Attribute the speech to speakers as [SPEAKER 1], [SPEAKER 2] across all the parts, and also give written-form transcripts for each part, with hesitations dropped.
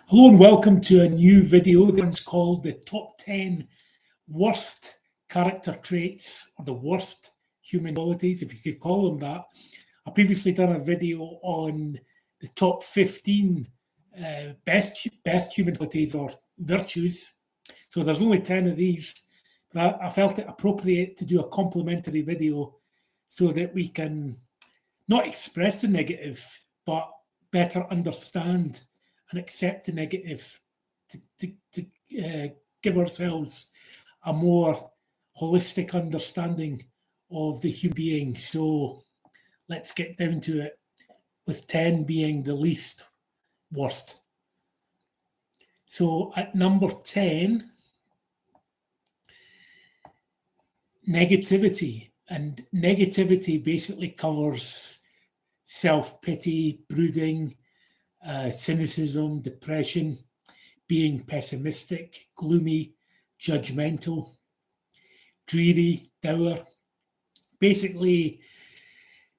[SPEAKER 1] Hello and welcome to a new video. This one's called the top 10 worst character traits or the worst human qualities, if you could call them that. I previously done a video on the top 15 best human qualities or virtues. So there's only 10 of these, but I felt it appropriate to do a complimentary video so that we can not express the negative, but better understand and accept the negative to give ourselves a more holistic understanding of the human being. So let's get down to it, with 10 being the least worst. So at number 10, negativity. And negativity basically covers self-pity, brooding, cynicism, depression, being pessimistic, gloomy, judgmental, dreary, dour. Basically,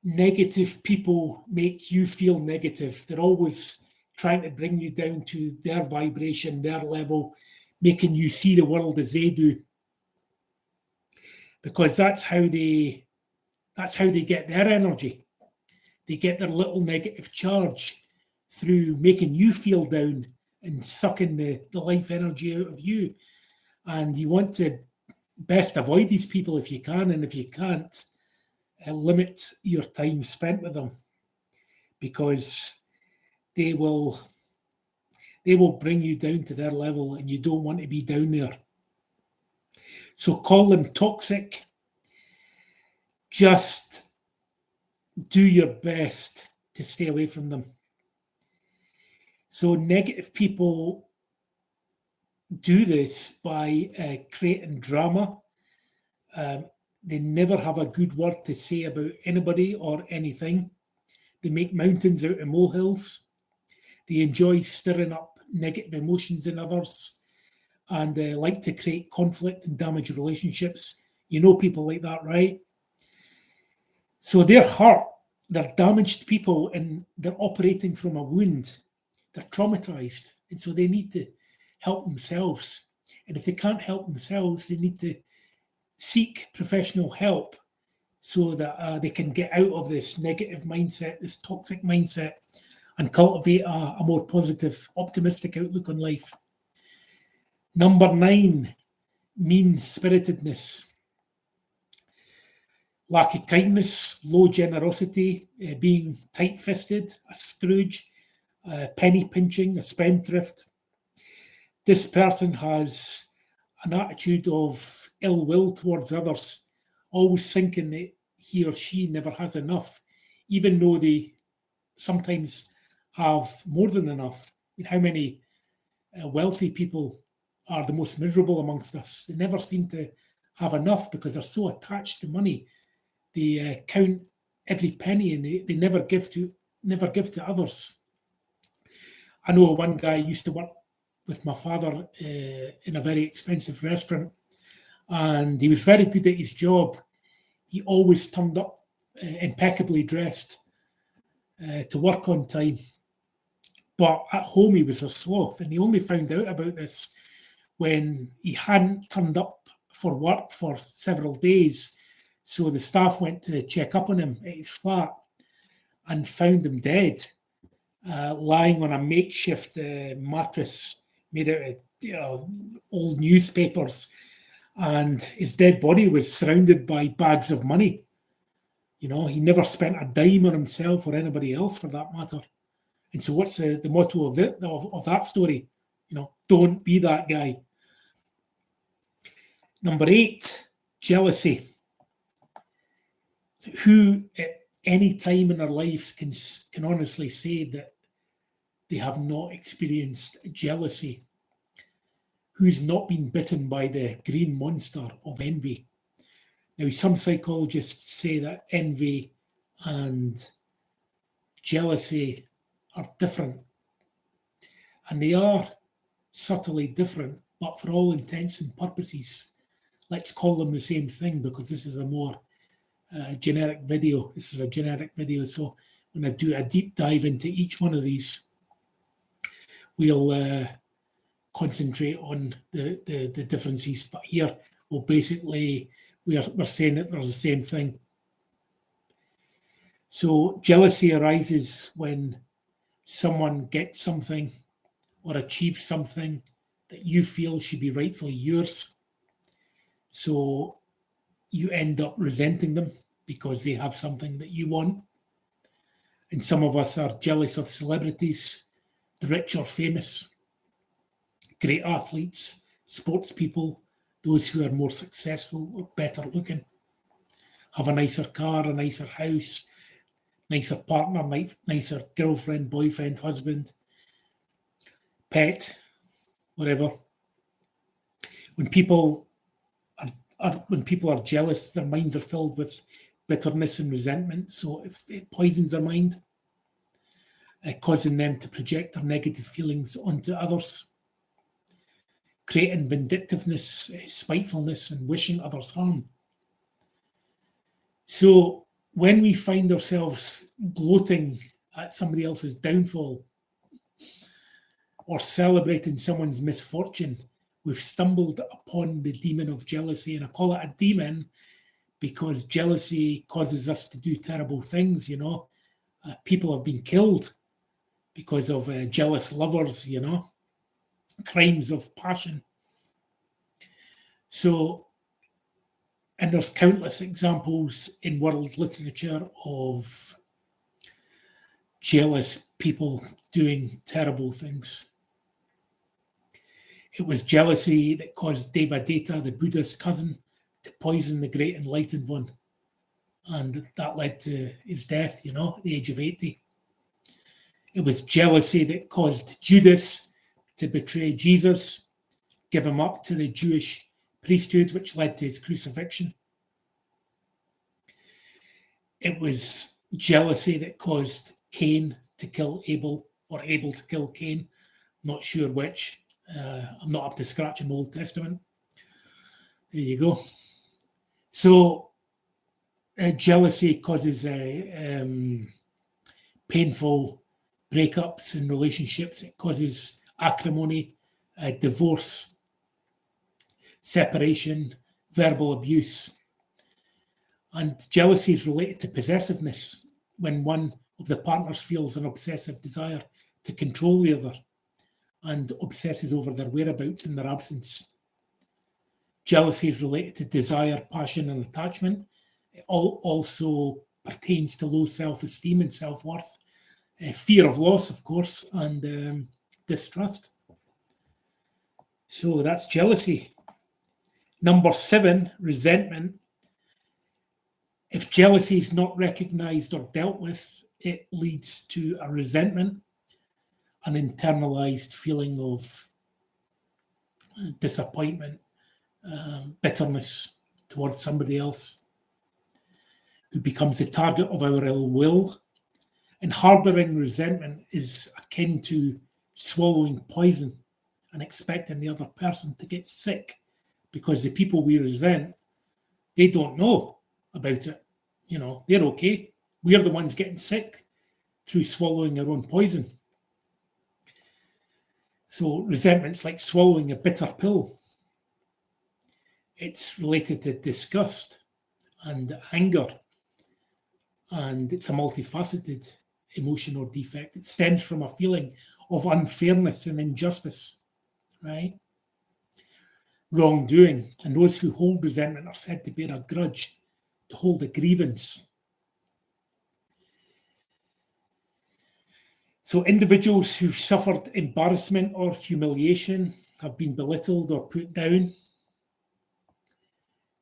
[SPEAKER 1] negative people make you feel negative. They're always trying to bring you down to their vibration, their level, making you see the world as they do. Because that's how they get their energy. They get their little negative charge through making you feel down and sucking the life energy out of you. And you want to best avoid these people if you can, and if you can't, limit your time spent with them, because they will bring you down to their level, and you don't want to be down there. So call them toxic. Just do your best to stay away from them. So negative people do this by creating drama. They never have a good word to say about anybody or anything. They make mountains out of molehills. They enjoy stirring up negative emotions in others, and they like to create conflict and damage relationships. You know people like that, right? So they're hurt. They're damaged people, and they're operating from a wound. They're traumatized, and so they need to help themselves. And if they can't help themselves, they need to seek professional help so that they can get out of this negative mindset, this toxic mindset, and cultivate a more positive, optimistic outlook on life. Number 9, mean-spiritedness. Lack of kindness, low generosity, being tight-fisted, a Scrooge, penny pinching, a spendthrift. This person has an attitude of ill will towards others, always thinking that he or she never has enough, even though they sometimes have more than enough. I mean, how many wealthy people are the most miserable amongst us? They never seem to have enough because they're so attached to money. They count every penny, and they never give to others. I know one guy used to work with my father in a very expensive restaurant, and he was very good at his job. He always turned up impeccably dressed to work on time. But at home he was a sloth, and he only found out about this when he hadn't turned up for work for several days. So the staff went to check up on him at his flat and found him dead, lying on a makeshift mattress made out of old newspapers, and his dead body was surrounded by bags of money. You know, he never spent a dime on himself or anybody else, for that matter. And so, what's the motto of that story? You know, don't be that guy. Number 8, jealousy. Who at any time in their lives can honestly say that they have not experienced jealousy? Who's not been bitten by the green monster of envy? Now, some psychologists say that envy and jealousy are different, and they are subtly different, but for all intents and purposes, let's call them the same thing, because this is a more generic video. This is a generic video, so I'm going to do a deep dive into each one of these. we'll concentrate on the differences. But here, well, basically, we're saying that they're the same thing. So jealousy arises when someone gets something or achieves something that you feel should be rightfully yours. So you end up resenting them because they have something that you want. And some of us are jealous of celebrities, the rich or famous, great athletes, sports people, those who are more successful or better looking, have a nicer car, a nicer house, nicer partner, nicer girlfriend, boyfriend, husband, pet, whatever. When people are jealous, their minds are filled with bitterness and resentment. So if it poisons their mind, causing them to project their negative feelings onto others, creating vindictiveness, spitefulness, and wishing others harm. So when we find ourselves gloating at somebody else's downfall or celebrating someone's misfortune, we've stumbled upon the demon of jealousy. And I call it a demon because jealousy causes us to do terrible things, People have been killed because of jealous lovers, crimes of passion. So, and there's countless examples in world literature of jealous people doing terrible things. It was jealousy that caused Devadatta, the Buddha's cousin, to poison the great enlightened one. And that led to his death, at the age of 80. It was jealousy that caused Judas to betray Jesus, give him up to the Jewish priesthood, which led to his crucifixion. It was jealousy that caused Cain to kill Abel, or Abel to kill Cain. Not sure which. I'm not up to scratch in the Old Testament. There you go. So jealousy causes painful breakups in relationships. It causes acrimony, divorce, separation, verbal abuse. And jealousy is related to possessiveness, when one of the partners feels an obsessive desire to control the other and obsesses over their whereabouts in their absence. Jealousy is related to desire, passion, and attachment. It also pertains to low self-esteem and self-worth, fear of loss, of course, and distrust. So that's jealousy. Number 7, resentment. If jealousy is not recognized or dealt with, it leads to a resentment, an internalized feeling of disappointment, bitterness towards somebody else who becomes the target of our ill will. And harboring resentment is akin to swallowing poison and expecting the other person to get sick, because the people we resent, they don't know about it. They're okay. We're the ones getting sick through swallowing our own poison. So resentment's like swallowing a bitter pill. It's related to disgust and anger, and it's a multifaceted emotion or defect. It stems from a feeling of unfairness and injustice, right? Wrongdoing. And those who hold resentment are said to bear a grudge, to hold a grievance. So individuals who've suffered embarrassment or humiliation, have been belittled or put down,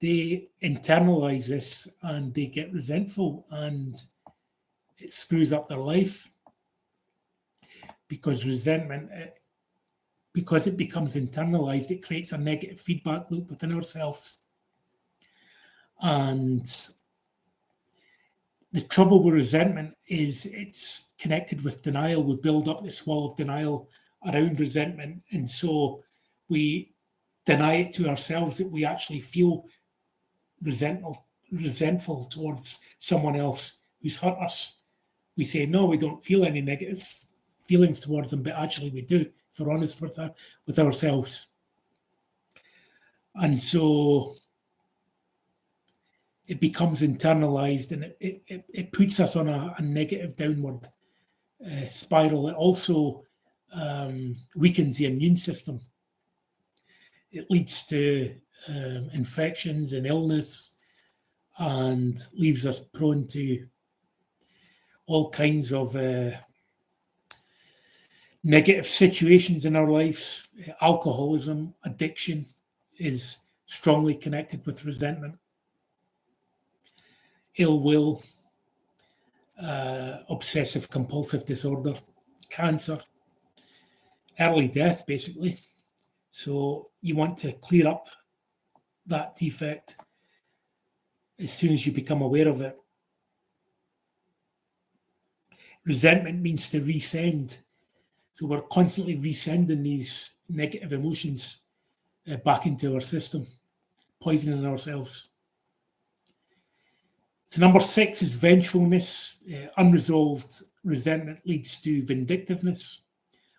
[SPEAKER 1] they internalize this and they get resentful, and it screws up their life, because resentment, because it becomes internalized, it creates a negative feedback loop within ourselves. And the trouble with resentment is it's connected with denial. We build up this wall of denial around resentment, and so we deny it to ourselves that we actually feel resentful towards someone else who's hurt us. We say, no, we don't feel any negative feelings towards them, but actually we do, if we're honest with ourselves. And so it becomes internalized, and it puts us on a negative downward spiral. It also weakens the immune system. It leads to infections and illness, and leaves us prone to all kinds of negative situations in our lives. Alcoholism, addiction is strongly connected with resentment. Ill will, obsessive compulsive disorder, cancer, early death, basically. So you want to clear up that defect as soon as you become aware of it. Resentment means to resend. So we're constantly resending these negative emotions back into our system, poisoning ourselves. So number 6 is vengefulness. Unresolved resentment leads to vindictiveness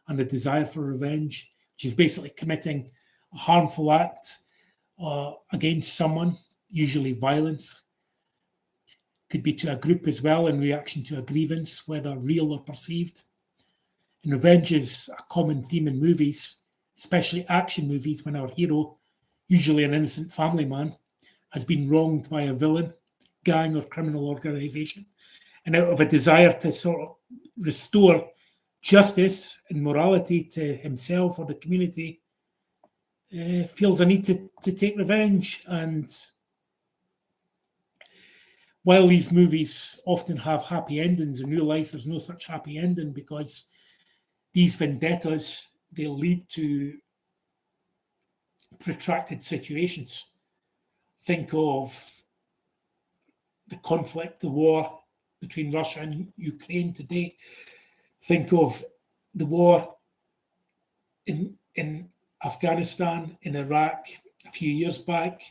[SPEAKER 1] and the desire for revenge, which is basically committing a harmful act against someone, usually violence. Could be to a group as well in reaction to a grievance, whether real or perceived. And revenge is a common theme in movies, especially action movies, when our hero, usually an innocent family man, has been wronged by a villain, gang or criminal organisation. And out of a desire to sort of restore justice and morality to himself or the community, feels a need to take revenge. And while these movies often have happy endings, in real life there's no such happy ending, because these vendettas, they lead to protracted situations. Think of the conflict, the war between Russia and Ukraine today. Think of the war in Afghanistan, in Iraq a few years back.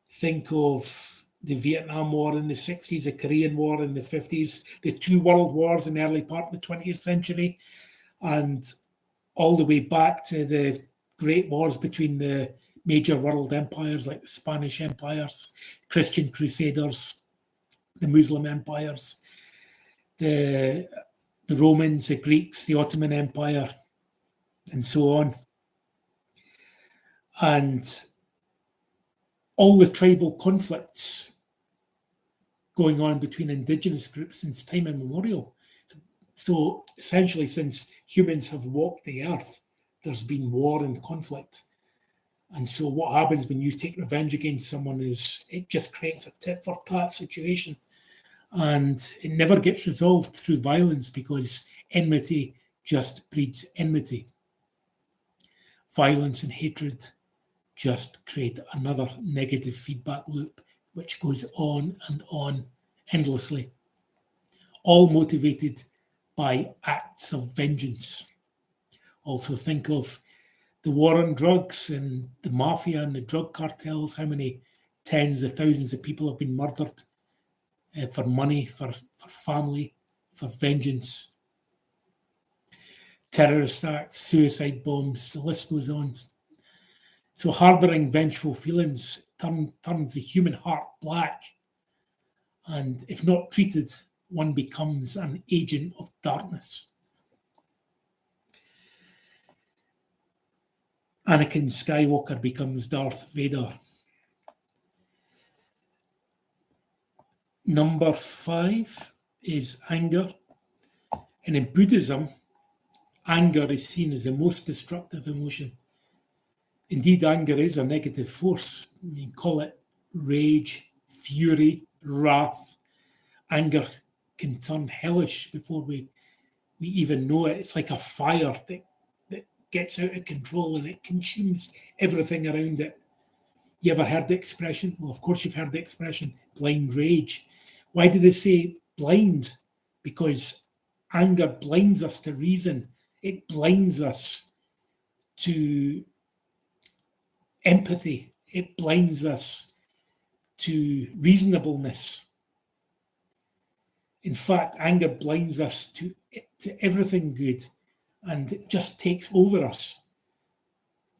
[SPEAKER 1] Think of the Vietnam War in the 60s, the Korean War in the 50s, the 2 world wars in the early part of the 20th century, and all the way back to the great wars between the major world empires like the Spanish empires, Christian crusaders, the Muslim empires, the Romans, the Greeks, the Ottoman Empire, and so on. And all the tribal conflicts going on between indigenous groups since time immemorial. So essentially, since humans have walked the earth, there's been war and conflict. And so what happens when you take revenge against someone is it just creates a tit for tat situation. And it never gets resolved through violence, because enmity just breeds enmity. Violence and hatred just create another negative feedback loop, which goes on and on endlessly, all motivated by acts of vengeance. Also think of the war on drugs and the mafia and the drug cartels, how many tens of thousands of people have been murdered for money, for family, for vengeance. Terrorist acts, suicide bombs, the list goes on. So harbouring vengeful feelings turns the human heart black. And if not treated, one becomes an agent of darkness. Anakin Skywalker becomes Darth Vader. Number 5 is anger. And in Buddhism, anger is seen as the most destructive emotion. Indeed, anger is a negative force. I mean, call it rage, fury, wrath. Anger can turn hellish before we even know it. It's like a fire that gets out of control and it consumes everything around it. You ever heard the expression? Well, of course you've heard the expression, blind rage. Why do they say blind? Because anger blinds us to reason. It blinds us to empathy. It blinds us to reasonableness. In fact, anger blinds us to to everything good, and it just takes over us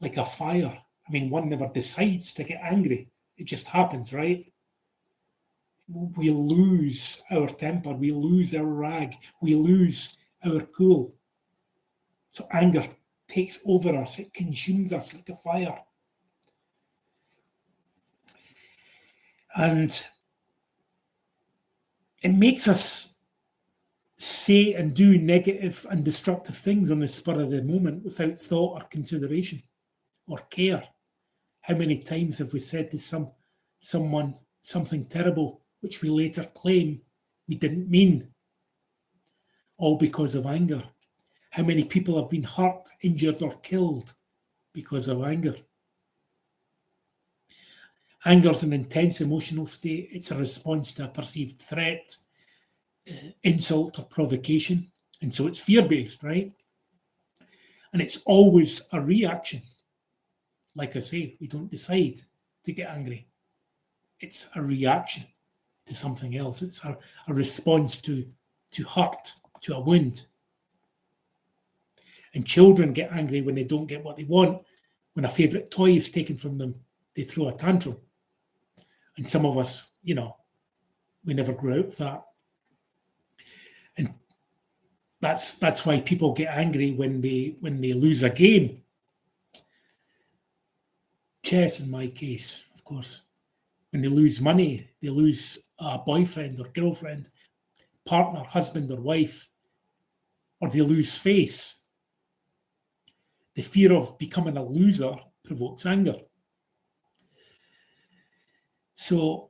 [SPEAKER 1] like a fire. I mean, one never decides to get angry. It just happens, right? We lose our temper, we lose our rag, we lose our cool. So anger takes over us, it consumes us like a fire. And it makes us say and do negative and destructive things on the spur of the moment without thought or consideration or care. How many times have we said to someone something terrible which we later claim we didn't mean, all because of anger? How many people have been hurt, injured, or killed because of anger? Anger is an intense emotional state. It's a response to a perceived threat, insult, or provocation. And so it's fear-based, right? And it's always a reaction. Like I say, we don't decide to get angry. It's a reaction to something else. It's a response to hurt, to a wound. And children get angry when they don't get what they want. When a favourite toy is taken from them, they throw a tantrum. And some of us, we never grew out of that. And that's why people get angry when they lose a game. Chess, in my case, of course. When they lose money, they lose a boyfriend or girlfriend, partner, husband or wife, or they lose face. The fear of becoming a loser provokes anger. So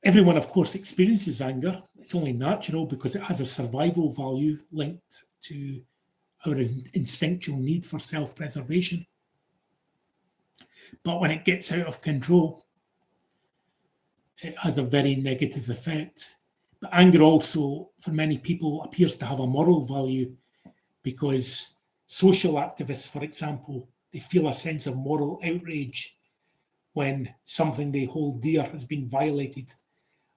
[SPEAKER 1] everyone, of course, experiences anger. It's only natural because it has a survival value linked to our instinctual need for self-preservation. But when it gets out of control, it has a very negative effect. But anger also, for many people, appears to have a moral value because social activists, for example, they feel a sense of moral outrage when something they hold dear has been violated,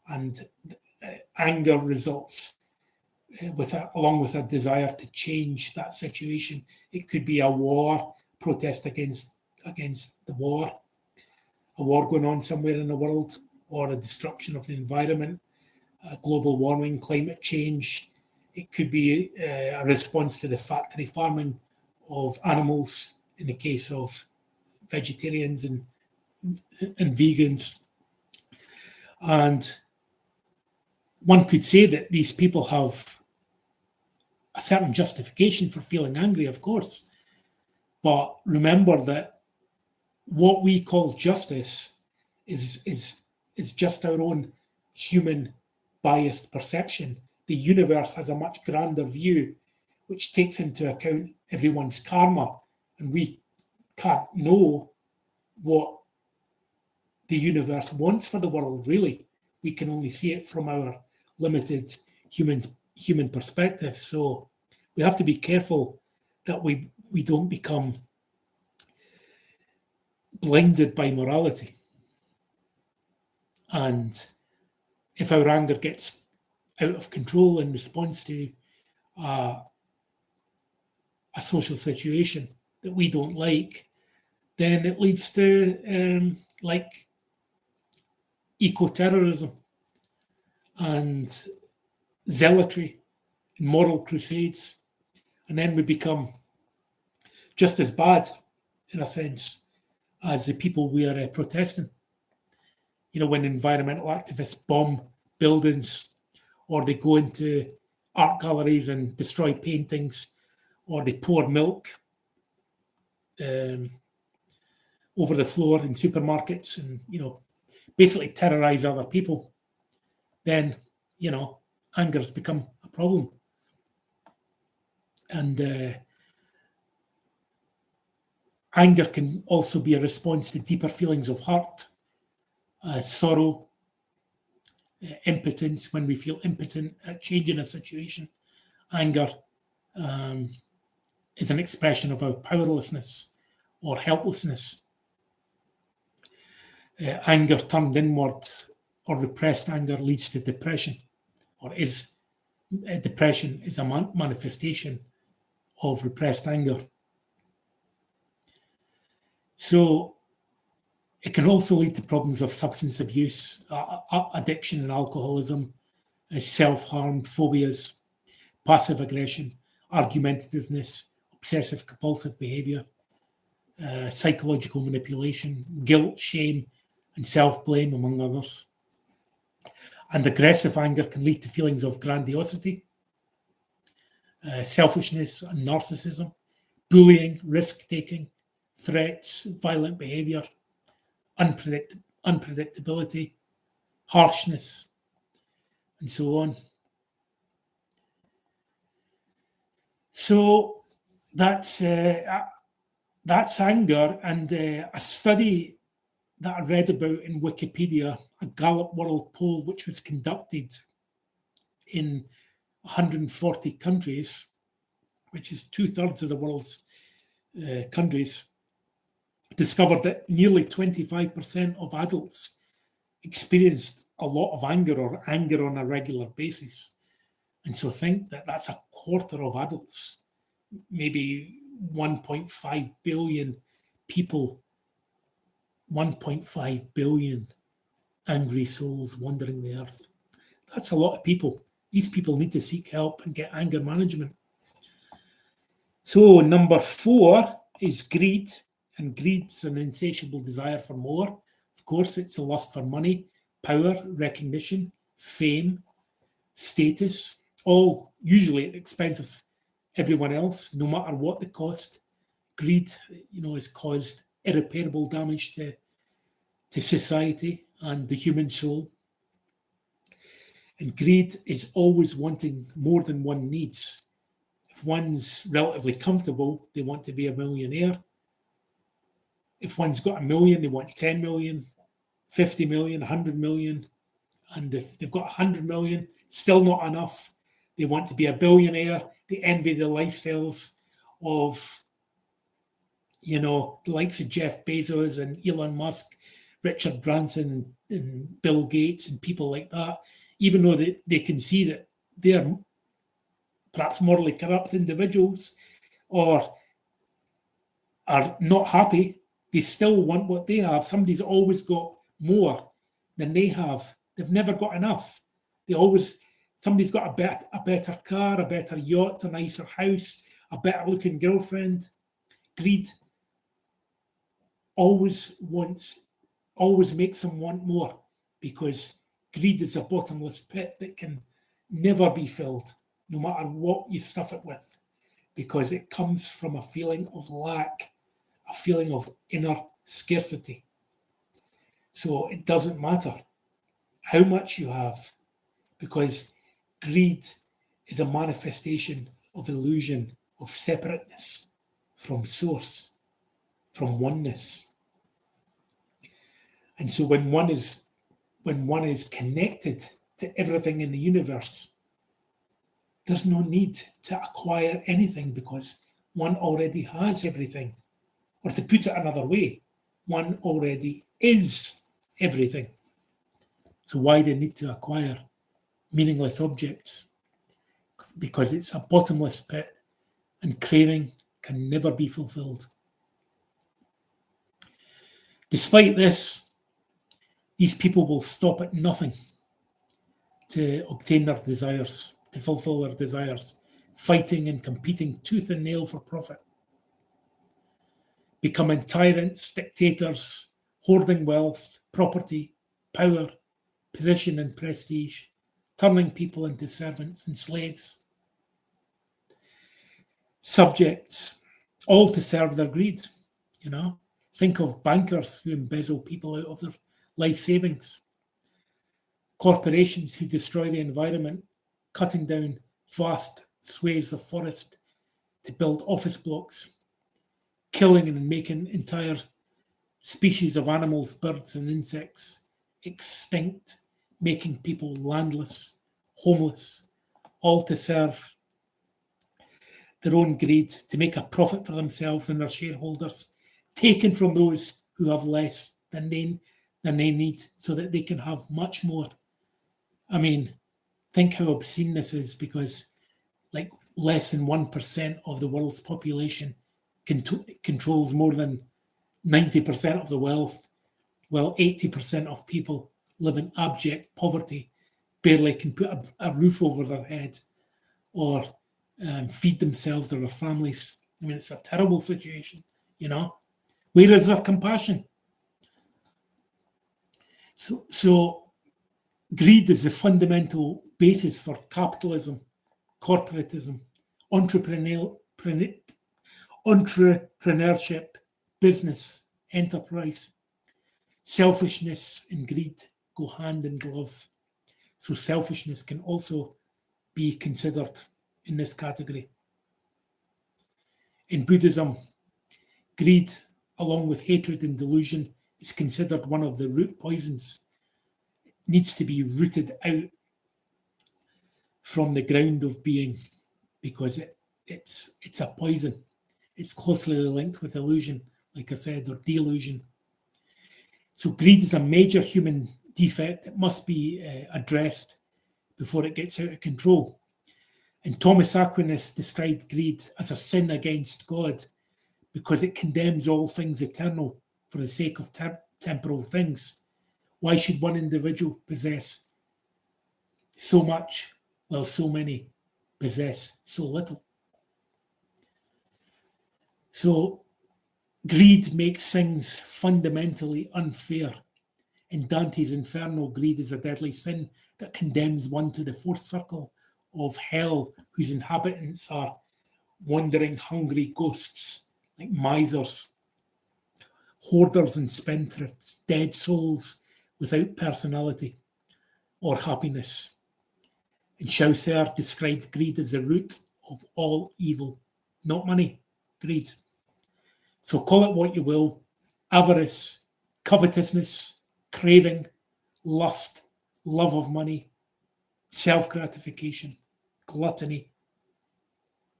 [SPEAKER 1] and anger results along with a desire to change that situation. It could be a war, protest against the war, a war going on somewhere in the world, or a destruction of the environment, global warming, climate change. It could be a response to the factory farming of animals in the case of vegetarians and vegans. And one could say that these people have a certain justification for feeling angry, of course. But remember that what we call justice is just our own human biased perception. The universe has a much grander view, which takes into account everyone's karma, and we can't know what the universe wants for the world, really. We can only see it from our limited human perspective. So we have to be careful that we don't become blinded by morality. And if our anger gets out of control in response to a social situation that we don't like, then it leads to like eco-terrorism and zealotry and moral crusades. And then we become just as bad, in a sense, as the people we are protesting. When environmental activists bomb buildings, or they go into art galleries and destroy paintings, or they pour milk over the floor in supermarkets and, basically terrorize other people, then, anger has become a problem. And anger can also be a response to deeper feelings of hurt, sorrow, impotence. When we feel impotent at changing a situation, anger is an expression of our powerlessness or helplessness. Anger turned inward or repressed anger leads to depression, or is depression is a manifestation of repressed anger. So it can also lead to problems of substance abuse, addiction and alcoholism, self-harm, phobias, passive aggression, argumentativeness, obsessive compulsive behaviour, psychological manipulation, guilt, shame, and self-blame, among others. And aggressive anger can lead to feelings of grandiosity, selfishness and narcissism, bullying, risk-taking, threats, violent behaviour, unpredictability, harshness, and so on. So that's anger, and a study that I read about in Wikipedia, a Gallup World Poll, which was conducted in 140 countries, which is 2/3 of the world's countries, discovered that nearly 25% of adults experienced a lot of anger or anger on a regular basis. And so think that that's a quarter of adults, maybe 1.5 billion people, 1.5 billion angry souls wandering the earth. That's a lot of people. These people need to seek help and get anger management. So number 4 is greed, and greed's an insatiable desire for more. Of course, it's a lust for money, power, recognition, fame, status, all usually at the expense of everyone else, no matter what the cost. Greed, has caused irreparable damage to society and the human soul. And greed is always wanting more than one needs. If one's relatively comfortable, they want to be a millionaire. If one's got 1 million, they want 10 million, 50 million, 100 million. And if they've got 100 million, still not enough. They want to be a billionaire. They envy the lifestyles of, the likes of Jeff Bezos and Elon Musk, Richard Branson and Bill Gates and people like that, even though they can see that they're perhaps morally corrupt individuals or are not happy, they still want what they have. Somebody's always got more than they have. They've never got enough. Somebody's got a better car, a better yacht, a nicer house, a better looking girlfriend. Greed always makes them want more, because greed is a bottomless pit that can never be filled, no matter what you stuff it with, because it comes from a feeling of lack, a feeling of inner scarcity. So it doesn't matter how much you have, because greed is a manifestation of illusion, of separateness from source, from oneness. And so when one is connected to everything in the universe, there's no need to acquire anything, because one already has everything. Or to put it another way, one already is everything. So why do you need to acquire meaningless objects? Because it's a bottomless pit, and craving can never be fulfilled. Despite this, these people will stop at nothing to obtain their desires, to fulfill their desires, fighting and competing tooth and nail for profit, becoming tyrants, dictators, hoarding wealth, property, power, position and prestige, turning people into servants and slaves, subjects, all to serve their greed. Think of bankers who embezzle people out of their life savings, corporations who destroy the environment, cutting down vast swathes of forest to build office blocks, killing and making entire species of animals, birds and insects extinct, making people landless, homeless, all to serve their own greed, to make a profit for themselves and their shareholders, taken from those who have less than they need, so that they can have much more. I mean, Think how obscene this is, because like less than 1% of the world's population controls more than 90% of the wealth, while 80% of people live in abject poverty, barely can put a roof over their head or feed themselves or their families. I mean, it's a terrible situation, you know? Where is their compassion? So greed is the fundamental basis for capitalism, corporatism, entrepreneurship, business, enterprise. Selfishness and greed go hand in glove. So selfishness can also be considered in this category. In Buddhism, greed, along with hatred and delusion, is considered one of the root poisons. It needs to be rooted out from the ground of being, because it's a poison. It's closely linked with illusion, like I said, or delusion. So greed is a major human defect that must be addressed before it gets out of control. And Thomas Aquinas described greed as a sin against God, because it condemns all things eternal for the sake of temporal things. Why should one individual possess so much while so many possess so little? So greed makes things fundamentally unfair. In Dante's Inferno, greed is a deadly sin that condemns one to the fourth circle of hell, whose inhabitants are wandering, hungry ghosts, like misers, hoarders and spendthrifts, dead souls without personality or happiness. And Chaucer described greed as the root of all evil. Not money, greed. So call it what you will: avarice, covetousness, craving, lust, love of money, self-gratification, gluttony.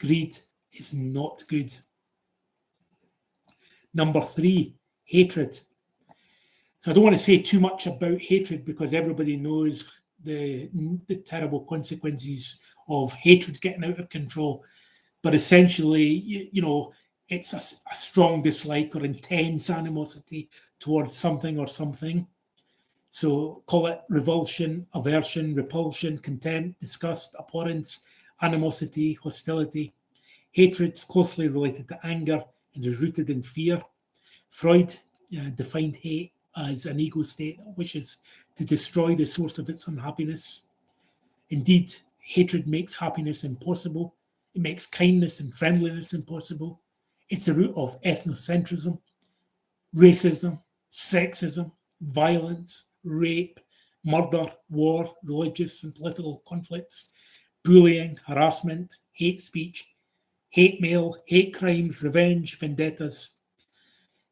[SPEAKER 1] Greed is not good. Number 3, hatred. So I don't want to say too much about hatred, because everybody knows the terrible consequences of hatred getting out of control. But essentially, it's a strong dislike or intense animosity towards something or something. So call it revulsion, aversion, repulsion, contempt, disgust, abhorrence, animosity, hostility. Hatred is closely related to anger and is rooted in fear. Freud defined hate as an ego state that wishes to destroy the source of its unhappiness. Indeed, hatred makes happiness impossible. It makes kindness and friendliness impossible. It's the root of ethnocentrism, racism, sexism, violence, rape, murder, war, religious and political conflicts, bullying, harassment, hate speech, hate mail, hate crimes, revenge, vendettas.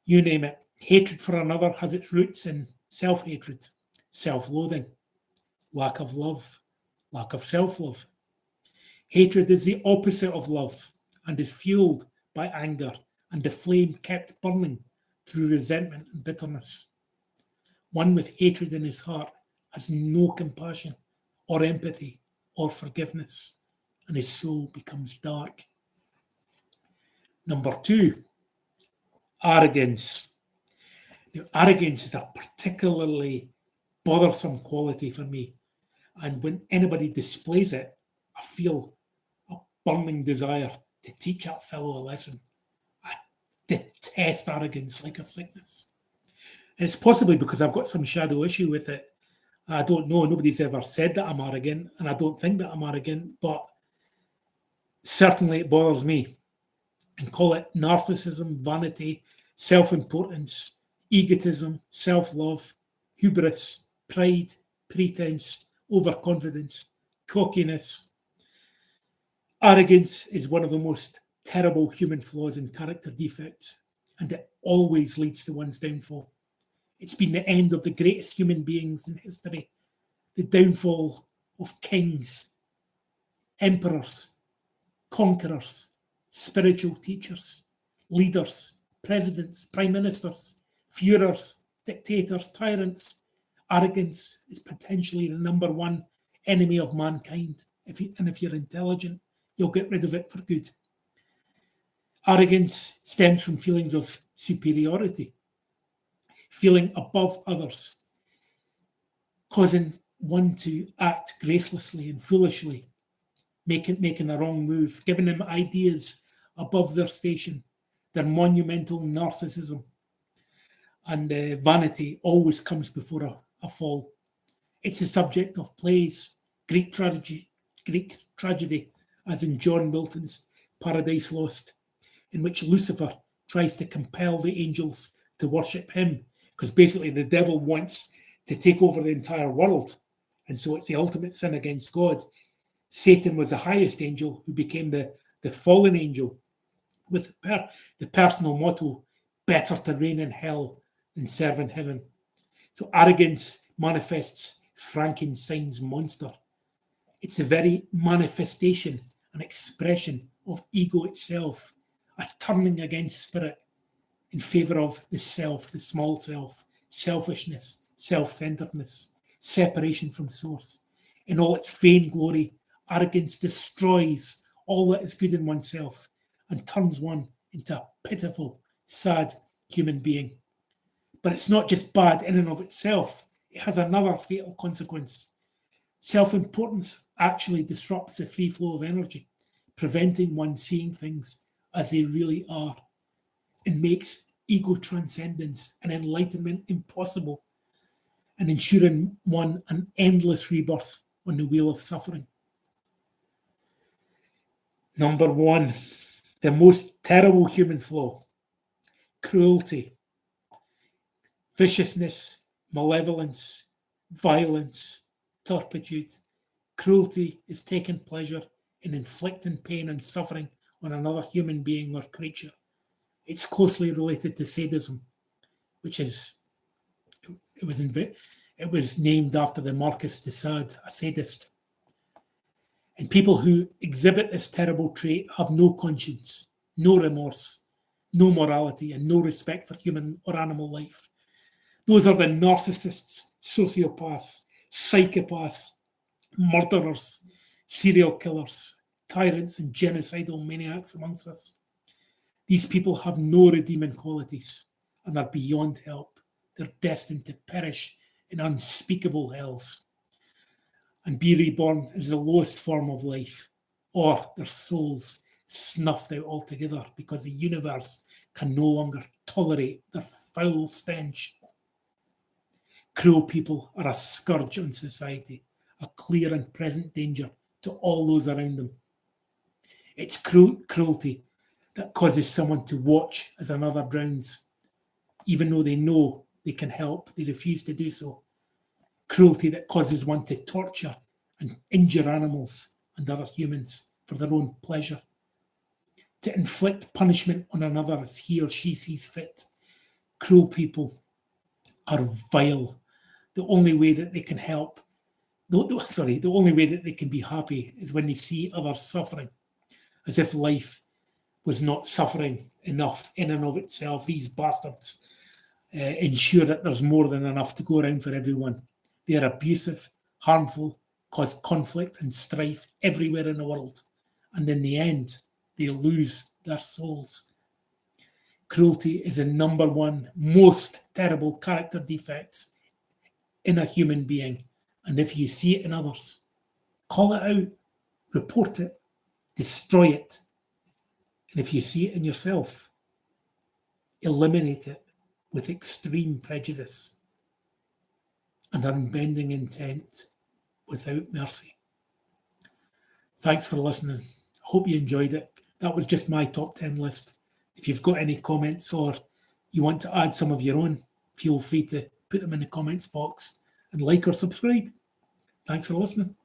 [SPEAKER 1] You name it. Hatred for another has its roots in self-hatred, self-loathing, lack of love, lack of self-love. Hatred is the opposite of love and is fueled by anger and the flame kept burning through resentment and bitterness. One with hatred in his heart has no compassion or empathy or forgiveness, and his soul becomes dark. Number 2, arrogance. Now, arrogance is a particularly bothersome quality for me. And when anybody displays it, I feel a burning desire to teach that fellow a lesson. I detest arrogance like a sickness. And it's possibly because I've got some shadow issue with it. I don't know. Nobody's ever said that I'm arrogant, and I don't think that I'm arrogant, but certainly it bothers me. And call it narcissism, vanity, self-importance, egotism, self-love, hubris, pride, pretense, overconfidence, cockiness. Arrogance is one of the most terrible human flaws and character defects, and it always leads to one's downfall. It's been the end of the greatest human beings in history, the downfall of kings, emperors, conquerors, spiritual teachers, leaders, presidents, prime ministers, Führers, dictators, tyrants. Arrogance is potentially the number one enemy of mankind. If you're intelligent, you'll get rid of it for good. Arrogance stems from feelings of superiority, feeling above others, causing one to act gracelessly and foolishly, making a wrong move, giving them ideas above their station, their monumental narcissism. And vanity always comes before a fall. It's the subject of plays, Greek tragedy, as in John Milton's Paradise Lost, in which Lucifer tries to compel the angels to worship him, because basically the devil wants to take over the entire world. And so it's the ultimate sin against God. Satan was the highest angel who became the fallen angel with the personal motto, better to reign in hell than serve in heaven. So arrogance manifests Frankenstein's monster. It's the very manifestation and expression of ego itself, a turning against spirit in favour of the self, the small self, selfishness, self-centeredness, separation from source. In all its vain glory, arrogance destroys all that is good in oneself and turns one into a pitiful, sad human being. But it's not just bad in and of itself. It has another fatal consequence. Self-importance actually disrupts the free flow of energy, preventing one seeing things as they really are, and makes ego transcendence and enlightenment impossible, and ensuring one an endless rebirth on the wheel of suffering. Number 1, the most terrible human flaw: cruelty, viciousness, malevolence, violence, turpitude. Cruelty is taking pleasure in inflicting pain and suffering on another human being or creature. It's closely related to sadism, which is it was named after the Marquis de Sade, a sadist. And people who exhibit this terrible trait have no conscience, no remorse, no morality, and no respect for human or animal life. Those are the narcissists, sociopaths, psychopaths, murderers, serial killers, tyrants, and genocidal maniacs amongst us. These people have no redeeming qualities and are beyond help. They're destined to perish in unspeakable hells and be reborn as the lowest form of life, or their souls snuffed out altogether because the universe can no longer tolerate their foul stench. Cruel people are a scourge on society, a clear and present danger to all those around them. It's cruelty that causes someone to watch as another drowns, even though they know they can help, they refuse to do so. Cruelty that causes one to torture and injure animals and other humans for their own pleasure. To inflict punishment on another as he or she sees fit. Cruel people are vile. The only way that they can help, the only way that they can be happy is when they see others suffering, as if life was not suffering enough in and of itself. These bastards ensure that there's more than enough to go around for everyone. They are abusive, harmful, cause conflict and strife everywhere in the world. And in the end, they lose their souls. Cruelty is the number 1 most terrible character defects in a human being. And if you see it in others, call it out, report it, destroy it. And if you see it in yourself, eliminate it with extreme prejudice and unbending intent without mercy. Thanks for listening. Hope you enjoyed it. That was just my top 10 list. If you've got any comments or you want to add some of your own, feel free to put them in the comments box and like or subscribe. Thanks for listening.